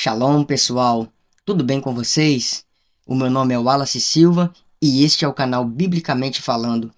Shalom, pessoal. Tudo bem com vocês? O meu nome é Wallace Silva e este é o canal Biblicamente Falando.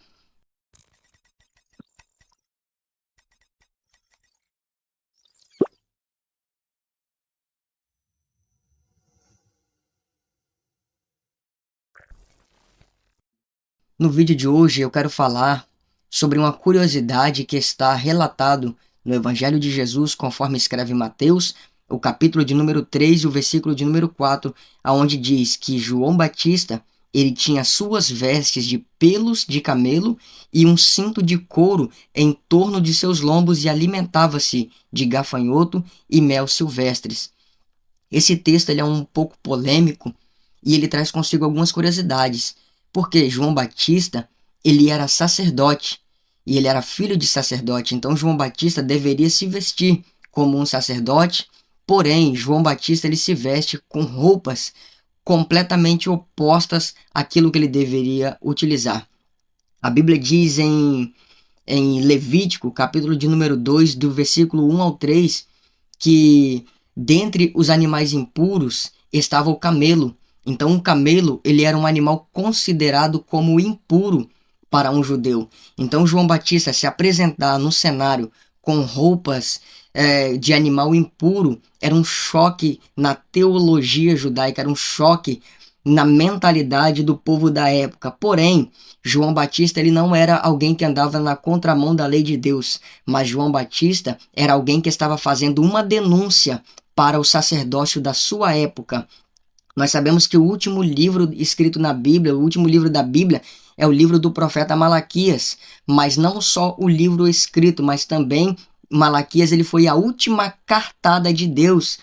No vídeo de hoje eu quero falar sobre uma curiosidade que está relatado no Evangelho de Jesus, conforme escreve Mateus, o capítulo de número 3 e o versículo de número 4, aonde diz que João Batista, ele tinha suas vestes de pelos de camelo e um cinto de couro em torno de seus lombos e alimentava-se de gafanhoto e mel silvestres. Esse texto ele é um pouco polêmico e ele traz consigo algumas curiosidades, porque João Batista ele era sacerdote e ele era filho de sacerdote, então João Batista deveria se vestir como um sacerdote, porém João Batista ele se veste com roupas completamente opostas àquilo que ele deveria utilizar. A Bíblia diz em Levítico, capítulo de número 2, do versículo 1 ao 3, que dentre os animais impuros estava o camelo. Então o camelo ele era um animal considerado como impuro para um judeu. Então João Batista se apresentar no cenário com roupas de animal impuro era um choque na teologia judaica, era um choque na mentalidade do povo da época. Porém, João Batista ele não era alguém que andava na contramão da lei de Deus, mas João Batista era alguém que estava fazendo uma denúncia para o sacerdócio da sua época. Nós sabemos que o último livro escrito na Bíblia, o último livro da Bíblia, é o livro do profeta Malaquias, mas não só o livro escrito, mas também Malaquias ele foi a última cartada de Deus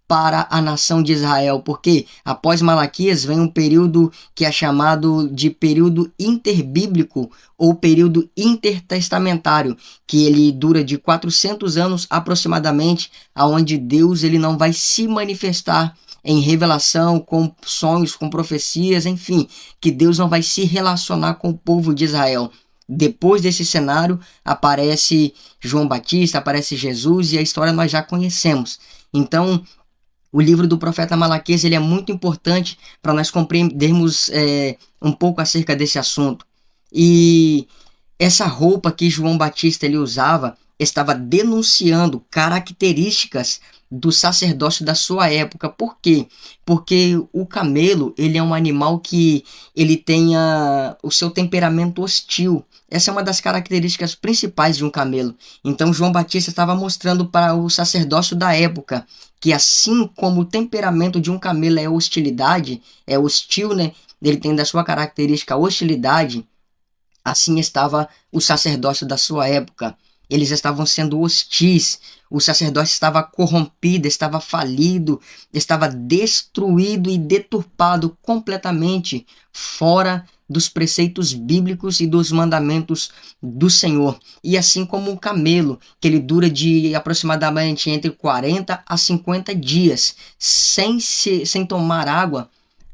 para a nação de Israel, porque após Malaquias vem um período que é chamado de período interbíblico ou período intertestamentário, que ele dura de 400 anos aproximadamente, aonde Deus ele não vai se manifestar em revelação, com sonhos, com profecias, enfim, que Deus não vai se relacionar com o povo de Israel. Depois desse cenário aparece João Batista, aparece Jesus e a história nós já conhecemos. Então, o livro do profeta Malaquias ele é muito importante para nós compreendermos um pouco acerca desse assunto. E essa roupa que João Batista ele usava estava denunciando características do sacerdócio da sua época. Por quê? Porque o camelo ele é um animal que ele tem o seu temperamento hostil. Essa é uma das características principais de um camelo. Então João Batista estava mostrando para o sacerdócio da época que assim como o temperamento de um camelo é hostilidade, é hostil, né? Ele tem da sua característica hostilidade, assim estava o sacerdócio da sua época. Eles estavam sendo hostis, o sacerdócio estava corrompido, estava falido, estava destruído e deturpado completamente fora dos preceitos bíblicos e dos mandamentos do Senhor. E assim como um camelo, que ele dura de aproximadamente entre 40 a 50 dias sem tomar água,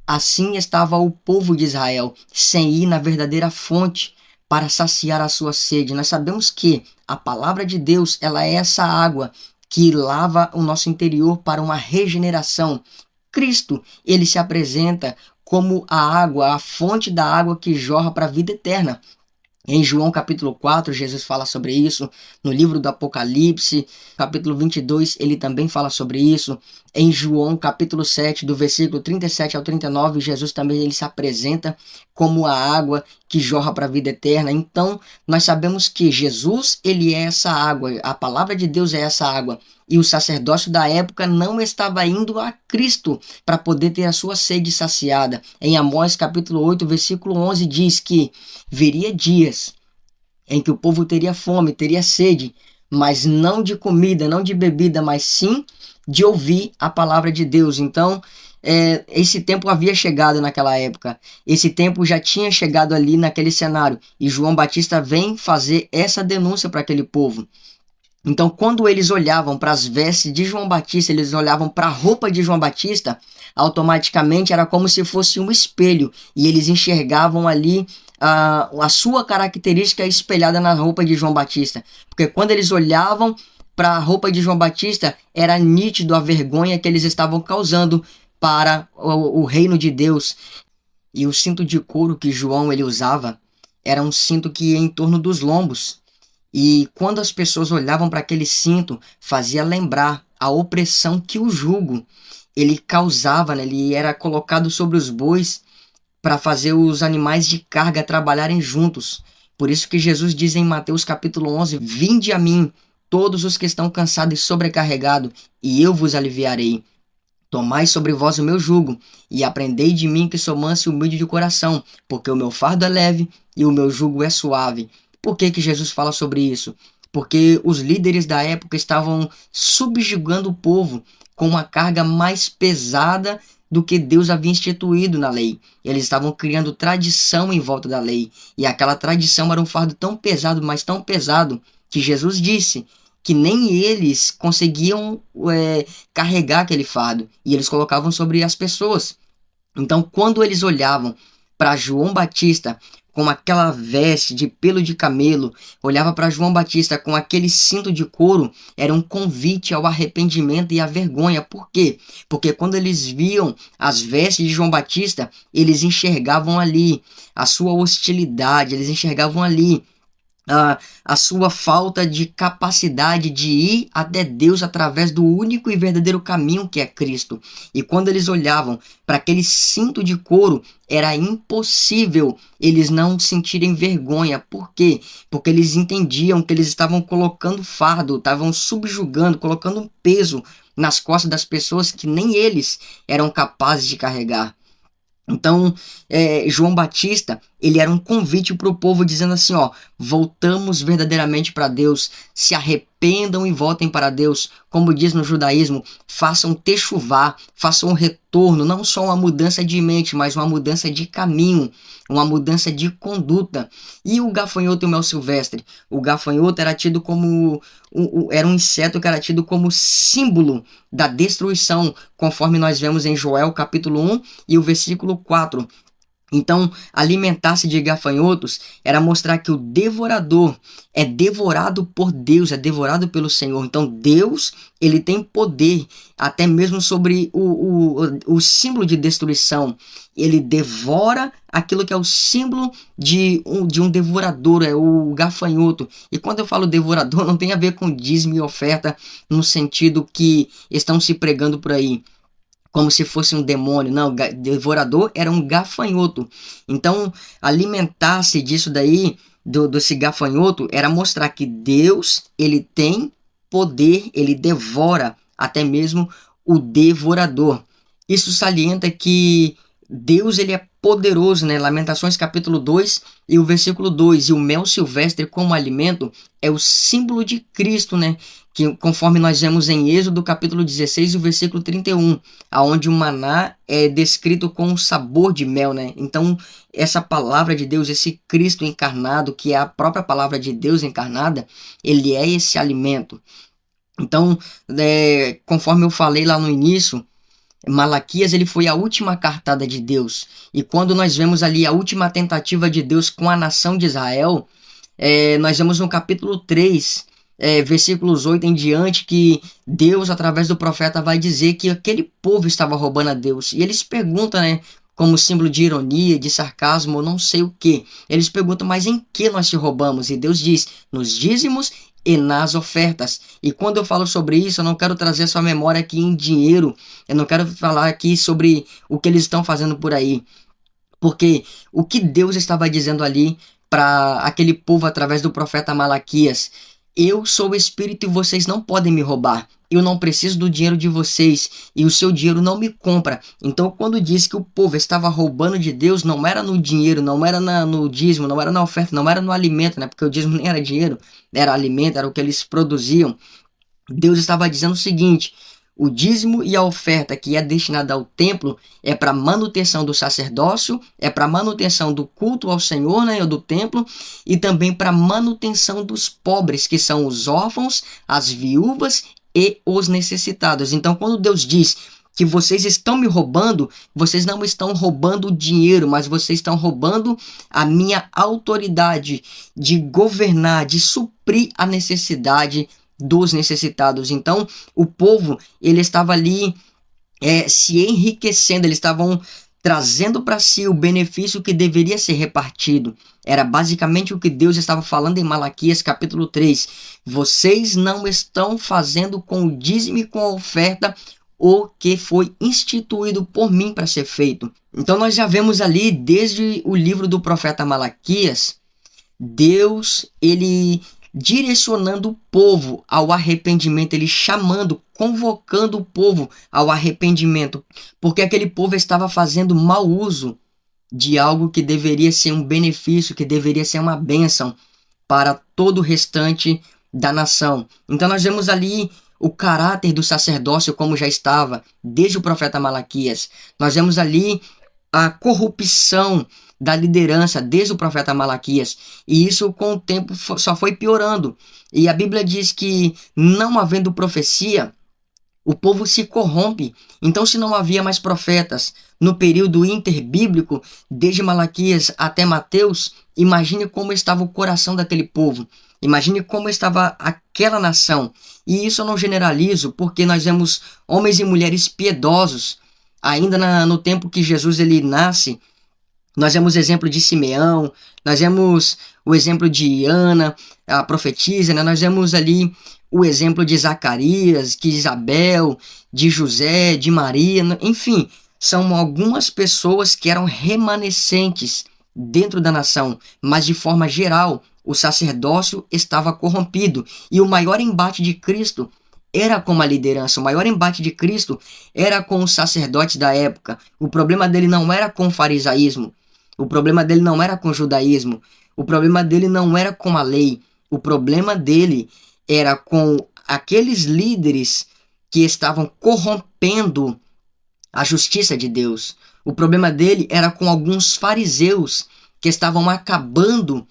assim estava o povo de Israel, sem ir na verdadeira fonte para saciar a sua sede. Nós sabemos que a palavra de Deus, ela é essa água que lava o nosso interior para uma regeneração. Cristo, ele se apresenta como a água, a fonte da água que jorra para a vida eterna. Em João capítulo 4, Jesus fala sobre isso. No livro do Apocalipse, capítulo 22, ele também fala sobre isso. Em João capítulo 7, do versículo 37 ao 39, Jesus também ele se apresenta como a água que jorra para a vida eterna. Então, nós sabemos que Jesus, ele é essa água. A palavra de Deus é essa água. E o sacerdócio da época não estava indo a Cristo para poder ter a sua sede saciada. Em Amós capítulo 8, versículo 11, diz que viria dias em que o povo teria fome, teria sede, mas não de comida, não de bebida, mas sim de ouvir a palavra de Deus. Então, esse tempo havia chegado naquela época. Esse tempo já tinha chegado ali naquele cenário. E João Batista vem fazer essa denúncia para aquele povo. Então, quando eles olhavam para as vestes de João Batista, eles olhavam para a roupa de João Batista, automaticamente era como se fosse um espelho. E eles enxergavam ali a sua característica espelhada na roupa de João Batista. Porque quando eles olhavam para a roupa de João Batista, era nítido a vergonha que eles estavam causando para o reino de Deus. E o cinto de couro que João ele usava era um cinto que ia em torno dos lombos. E quando as pessoas olhavam para aquele cinto, fazia lembrar a opressão que o jugo ele causava, né? Ele era colocado sobre os bois para fazer os animais de carga trabalharem juntos. Por isso que Jesus diz em Mateus capítulo 11, vinde a mim, todos os que estão cansados e sobrecarregados, e eu vos aliviarei. Tomai sobre vós o meu jugo, e aprendei de mim que sou manso e humilde de coração, porque o meu fardo é leve e o meu jugo é suave. Por que que Jesus fala sobre isso? Porque os líderes da época estavam subjugando o povo com uma carga mais pesada do que Deus havia instituído na lei. Eles estavam criando tradição em volta da lei, e aquela tradição era um fardo tão pesado, mas tão pesado, que Jesus disse que nem eles conseguiam carregar aquele fardo, e eles colocavam sobre as pessoas. Então, quando eles olhavam para João Batista com aquela veste de pelo de camelo, olhava para João Batista com aquele cinto de couro, era um convite ao arrependimento e à vergonha. Por quê? Porque quando eles viam as vestes de João Batista, eles enxergavam ali a sua hostilidade, eles enxergavam ali a sua falta de capacidade de ir até Deus através do único e verdadeiro caminho que é Cristo. E quando eles olhavam para aquele cinto de couro, era impossível eles não sentirem vergonha. Por quê? Porque eles entendiam que eles estavam colocando fardo, estavam subjugando, colocando um peso nas costas das pessoas que nem eles eram capazes de carregar. Então, João Batista, ele era um convite para o povo dizendo assim, ó, voltamos verdadeiramente para Deus, se arrependam e voltem para Deus. Como diz no judaísmo, façam techuvá, façam um retorno, não só uma mudança de mente, mas uma mudança de caminho, uma mudança de conduta. E o gafanhoto e o mel silvestre? O gafanhoto era tido como era um inseto que era tido como símbolo da destruição, conforme nós vemos em Joel capítulo 1 e o versículo 4. Então, alimentar-se de gafanhotos era mostrar que o devorador é devorado por Deus, é devorado pelo Senhor. Então, Deus, ele tem poder até mesmo sobre o símbolo de destruição. Ele devora aquilo que é o símbolo de um devorador, é o gafanhoto. E quando eu falo devorador, não tem a ver com dízimo e oferta no sentido que estão se pregando por aí, como se fosse um demônio. Não, devorador era um gafanhoto. Então, alimentar-se disso daí, desse gafanhoto, era mostrar que Deus, ele tem poder, ele devora até mesmo o devorador. Isso salienta que Deus, ele é poderoso, né? Lamentações capítulo 2 e o versículo 2. E o mel silvestre como alimento é o símbolo de Cristo, né? Que conforme nós vemos em Êxodo capítulo 16 e o versículo 31, aonde o maná é descrito com um sabor de mel, né? Então, essa palavra de Deus, esse Cristo encarnado, que é a própria palavra de Deus encarnada, ele é esse alimento. Então, conforme eu falei lá no início, Malaquias, ele foi a última cartada de Deus. E quando nós vemos ali a última tentativa de Deus com a nação de Israel, nós vemos no capítulo 3, versículos 8 em diante, que Deus, através do profeta, vai dizer que aquele povo estava roubando a Deus. E eles perguntam, né, como símbolo de ironia, de sarcasmo, ou não sei o que. Eles perguntam, mas em que nós te roubamos? E Deus diz, nos dízimos e nas ofertas. E quando eu falo sobre isso, eu não quero trazer sua memória aqui em dinheiro, eu não quero falar aqui sobre o que eles estão fazendo por aí, porque o que Deus estava dizendo ali para aquele povo através do profeta Malaquias: eu sou o Espírito e vocês não podem me roubar. Eu não preciso do dinheiro de vocês e o seu dinheiro não me compra. Então, quando diz que o povo estava roubando de Deus, não era no dinheiro, não era no dízimo, não era na oferta, não era no alimento, né? Porque o dízimo nem era dinheiro, era alimento, era o que eles produziam. Deus estava dizendo o seguinte: o dízimo e a oferta que é destinada ao templo é para manutenção do sacerdócio, é para manutenção do culto ao Senhor, né, do templo, e também para manutenção dos pobres, que são os órfãos, as viúvas e os necessitados. Então, quando Deus diz que vocês estão me roubando, vocês não estão roubando o dinheiro, mas vocês estão roubando a minha autoridade de governar, de suprir a necessidade dos necessitados. Então, o povo, ele estava ali se enriquecendo, eles estavam trazendo para si o benefício que deveria ser repartido. Era basicamente o que Deus estava falando em Malaquias capítulo 3. Vocês não estão fazendo com o dízimo e com a oferta o que foi instituído por mim para ser feito. Então nós já vemos ali, desde o livro do profeta Malaquias, Deus, ele direcionando o povo ao arrependimento, ele chamando, convocando o povo ao arrependimento, porque aquele povo estava fazendo mau uso de algo que deveria ser um benefício, que deveria ser uma bênção para todo o restante da nação. Então nós vemos ali o caráter do sacerdócio como já estava desde o profeta Malaquias. Nós vemos ali a corrupção da liderança desde o profeta Malaquias, e isso com o tempo só foi piorando. E a Bíblia diz que, não havendo profecia, o povo se corrompe. Então, se não havia mais profetas no período interbíblico, desde Malaquias até Mateus, imagine como estava o coração daquele povo, imagine como estava aquela nação. E isso eu não generalizo, porque nós vemos homens e mulheres piedosos ainda no tempo que Jesus ele nasce. Nós vemos o exemplo de Simeão, nós vemos o exemplo de Ana, a profetisa, né? Nós vemos ali o exemplo de Zacarias, de Isabel, de José, de Maria, enfim, são algumas pessoas que eram remanescentes dentro da nação, mas de forma geral, o sacerdócio estava corrompido, e o maior embate de Cristo era com a liderança, o maior embate de Cristo era com os sacerdotes da época. O problema dele não era com o farisaísmo, o problema dele não era com o judaísmo, o problema dele não era com a lei, o problema dele era com aqueles líderes que estavam corrompendo a justiça de Deus. O problema dele era com alguns fariseus que estavam acabando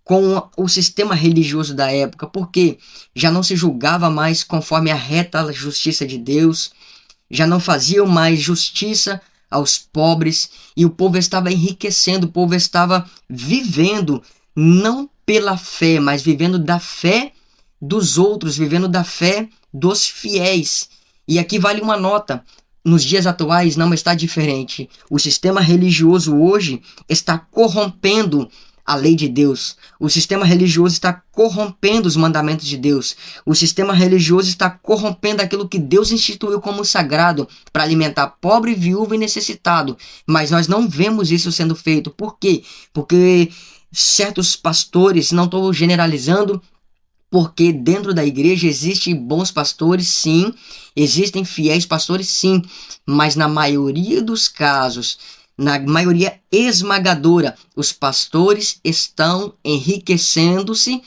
com o sistema religioso da época, porque já não se julgava mais conforme a reta justiça de Deus, já não faziam mais justiça aos pobres, e o povo estava enriquecendo, o povo estava vivendo não pela fé, mas vivendo da fé dos outros, vivendo da fé dos fiéis. E aqui vale uma nota: nos dias atuais não está diferente. O sistema religioso hoje está corrompendo a lei de Deus. O sistema religioso está corrompendo os mandamentos de Deus. O sistema religioso está corrompendo aquilo que Deus instituiu como sagrado para alimentar pobre, viúvo e necessitado. Mas nós não vemos isso sendo feito. Por quê? Porque certos pastores, não estou generalizando, porque dentro da igreja existem bons pastores, sim, existem fiéis pastores, sim, mas na maioria dos casos, na maioria esmagadora, os pastores estão enriquecendo-se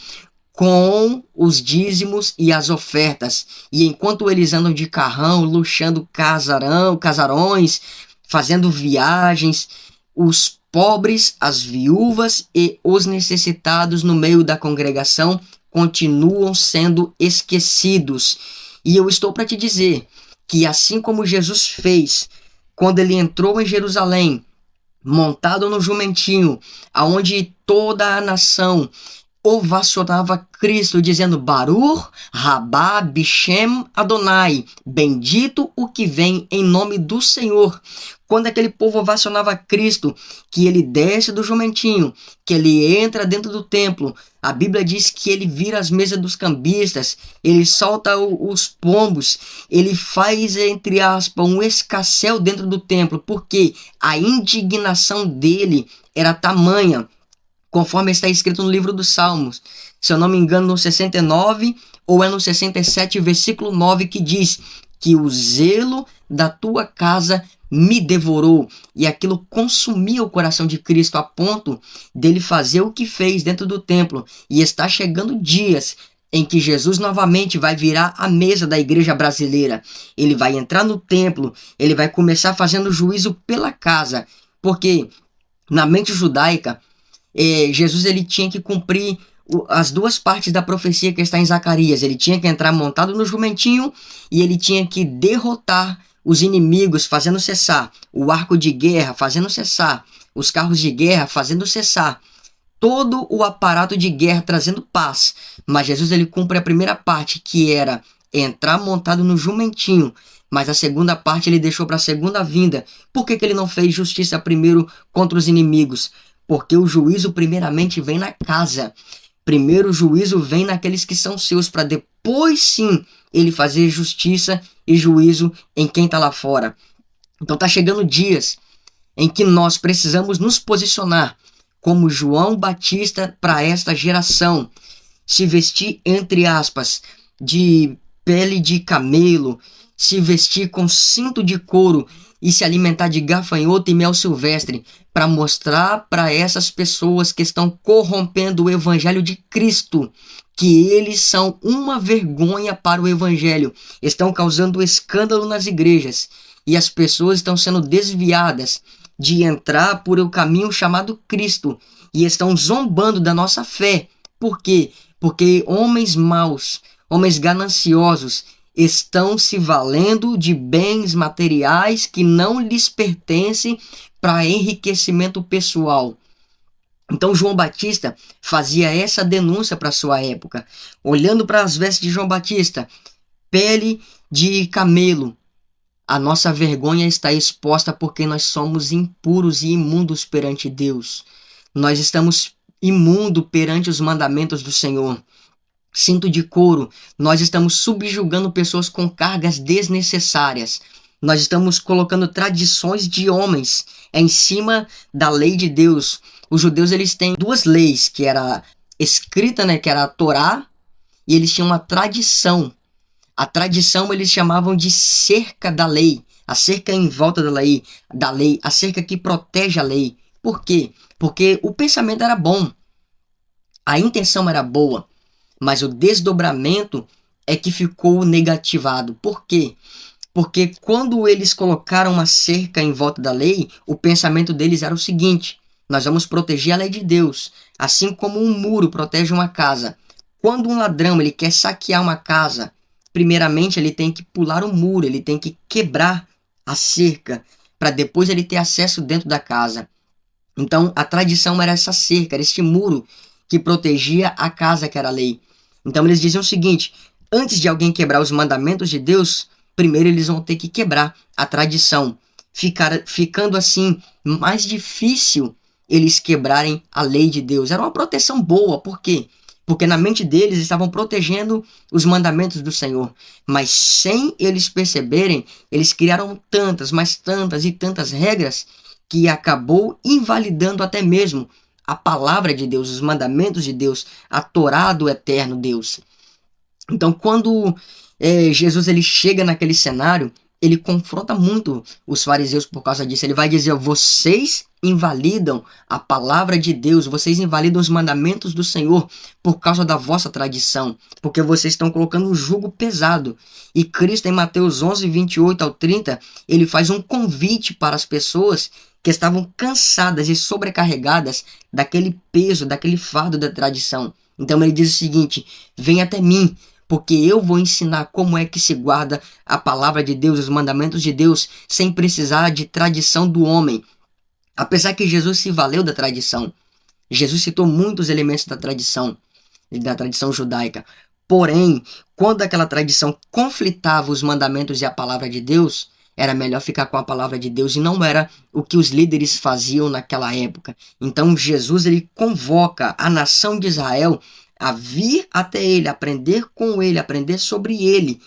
com os dízimos e as ofertas. E enquanto eles andam de carrão, luxando casarões, fazendo viagens, os pobres, as viúvas e os necessitados no meio da congregação continuam sendo esquecidos. E eu estou para te dizer que, assim como Jesus fez quando ele entrou em Jerusalém, montado no jumentinho, aonde toda a nação ovacionava Cristo, dizendo: Baruch Rabá Bishem Adonai, bendito o que vem em nome do Senhor. Quando aquele povo ovacionava Cristo, que ele desce do jumentinho, que ele entra dentro do templo, a Bíblia diz que ele vira as mesas dos cambistas, ele solta os pombos, ele faz, entre aspas, um escarcéu dentro do templo, porque a indignação dele era tamanha, conforme está escrito no livro dos Salmos, se eu não me engano no 69 ou é no 67, versículo 9, que diz que o zelo da tua casa me devorou, e aquilo consumia o coração de Cristo a ponto dele fazer o que fez dentro do templo. E está chegando dias em que Jesus novamente vai virar a mesa da igreja brasileira. Ele vai entrar no templo, ele vai começar fazendo juízo pela casa, porque na mente judaica, Jesus ele tinha que cumprir as duas partes da profecia que está em Zacarias. Ele tinha que entrar montado no jumentinho e ele tinha que derrotar os inimigos, fazendo cessar o arco de guerra, fazendo cessar os carros de guerra, fazendo cessar todo o aparato de guerra trazendo paz. Mas Jesus ele cumpre a primeira parte, que era entrar montado no jumentinho. Mas a segunda parte ele deixou para a segunda vinda. Por que ele não fez justiça primeiro contra os inimigos? Porque o juízo primeiramente vem na casa. Primeiro o juízo vem naqueles que são seus, para depois sim ele fazer justiça e juízo em quem está lá fora. Então tá chegando dias em que nós precisamos nos posicionar como João Batista para esta geração. Se vestir, entre aspas, de pele de camelo, se vestir com cinto de couro e se alimentar de gafanhoto e mel silvestre, para mostrar para essas pessoas que estão corrompendo o evangelho de Cristo que eles são uma vergonha para o evangelho, estão causando escândalo nas igrejas e as pessoas estão sendo desviadas de entrar por o caminho chamado Cristo e estão zombando da nossa fé. Por quê? Porque homens maus, homens gananciosos, estão se valendo de bens materiais que não lhes pertencem para enriquecimento pessoal. Então João Batista fazia essa denúncia para sua época. Olhando para as vestes de João Batista, pele de camelo, a nossa vergonha está exposta porque nós somos impuros e imundos perante Deus. Nós estamos imundos perante os mandamentos do Senhor. Cinto de couro, nós estamos subjugando pessoas com cargas desnecessárias. Nós estamos colocando tradições de homens em cima da lei de Deus. Os judeus eles têm duas leis, que era escrita, que era a Torá, e eles tinham uma tradição. A tradição eles chamavam de cerca da lei, a cerca em volta da lei, a cerca que protege a lei. Por quê? Porque o pensamento era bom, a intenção era boa, mas o desdobramento é que ficou negativado. Por quê? Porque quando eles colocaram uma cerca em volta da lei, o pensamento deles era o seguinte: nós vamos proteger a lei de Deus, assim como um muro protege uma casa. Quando um ladrão ele quer saquear uma casa, primeiramente ele tem que pular o muro, ele tem que quebrar a cerca, para depois ele ter acesso dentro da casa. Então a tradição era essa cerca, era este muro que protegia a casa, que era a lei. Então eles diziam o seguinte: antes de alguém quebrar os mandamentos de Deus, primeiro eles vão ter que quebrar a tradição, ficando assim mais difícil eles quebrarem a lei de Deus. Era uma proteção boa. Por quê? Porque na mente deles estavam protegendo os mandamentos do Senhor, mas sem eles perceberem, eles criaram tantas, mas tantas e tantas regras que acabou invalidando até mesmo a palavra de Deus, os mandamentos de Deus, a Torá do eterno Deus. Então quando Jesus ele chega naquele cenário, ele confronta muito os fariseus por causa disso. Ele vai dizer: vocês invalidam a palavra de Deus, vocês invalidam os mandamentos do Senhor por causa da vossa tradição, porque vocês estão colocando um jugo pesado. E Cristo, em Mateus 11, 28 ao 30, ele faz um convite para as pessoas que estavam cansadas e sobrecarregadas daquele peso, daquele fardo da tradição. Então ele diz o seguinte: venha até mim, porque eu vou ensinar como é que se guarda a palavra de Deus, os mandamentos de Deus, sem precisar de tradição do homem. Apesar que Jesus se valeu da tradição, Jesus citou muitos elementos da tradição judaica. Porém, quando aquela tradição conflitava os mandamentos e a palavra de Deus, era melhor ficar com a palavra de Deus, e não era o que os líderes faziam naquela época. Então Jesus ele convoca a nação de Israel a vir até ele, aprender com ele, aprender sobre ele,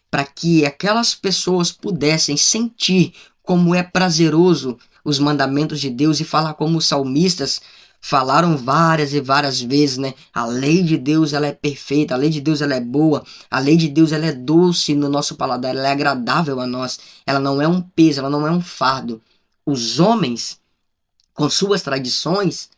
para que aquelas pessoas pudessem sentir como é prazeroso os mandamentos de Deus e falar como os salmistas falaram várias e várias vezes, A lei de Deus ela é perfeita, a lei de Deus ela é boa, a lei de Deus ela é doce no nosso paladar, ela é agradável a nós, ela não é um peso, ela não é um fardo. Os homens, com suas tradições,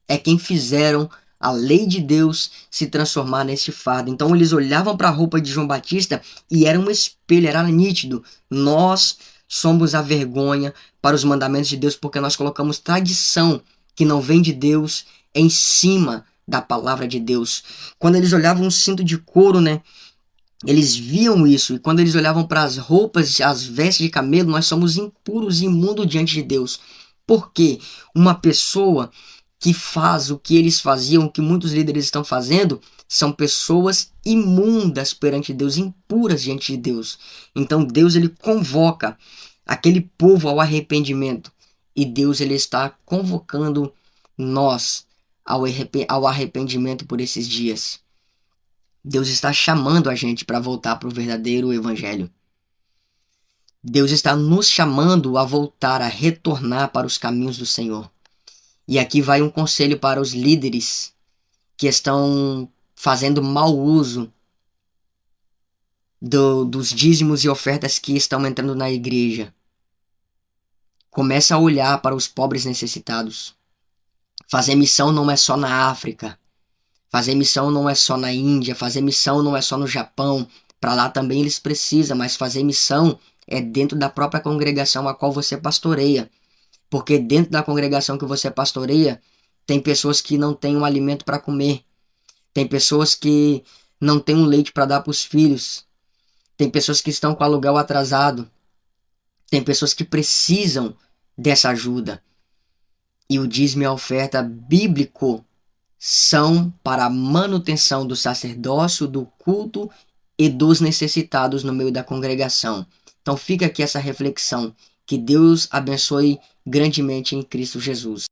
é quem fizeram a lei de Deus se transformar nesse fardo. Então eles olhavam para a roupa de João Batista e era um espelho, era nítido. Nós somos a vergonha para os mandamentos de Deus, porque nós colocamos tradição que não vem de Deus em cima da palavra de Deus. Quando eles olhavam um cinto de couro, eles viam isso. E quando eles olhavam para as roupas, as vestes de camelo, nós somos impuros e imundos diante de Deus. Por quê? Uma pessoa que faz o que eles faziam, o que muitos líderes estão fazendo, são pessoas imundas perante Deus, impuras diante de Deus. Então Deus ele convoca aquele povo ao arrependimento. E Deus ele está convocando nós ao arrependimento por esses dias. Deus está chamando a gente para voltar para o verdadeiro evangelho. Deus está nos chamando a voltar, a retornar para os caminhos do Senhor. E aqui vai um conselho para os líderes que estão fazendo mau uso dos dízimos e ofertas que estão entrando na igreja. Começa a olhar para os pobres necessitados. Fazer missão não é só na África. Fazer missão não é só na Índia. Fazer missão não é só no Japão. Para lá também eles precisam, mas fazer missão é dentro da própria congregação a qual você pastoreia. Porque dentro da congregação que você pastoreia, tem pessoas que não têm um alimento para comer. Tem pessoas que não têm um leite para dar para os filhos. Tem pessoas que estão com aluguel atrasado. Tem pessoas que precisam dessa ajuda. E o dízimo e a oferta bíblico são para a manutenção do sacerdócio, do culto e dos necessitados no meio da congregação. Então fica aqui essa reflexão. Que Deus abençoe grandemente em Cristo Jesus.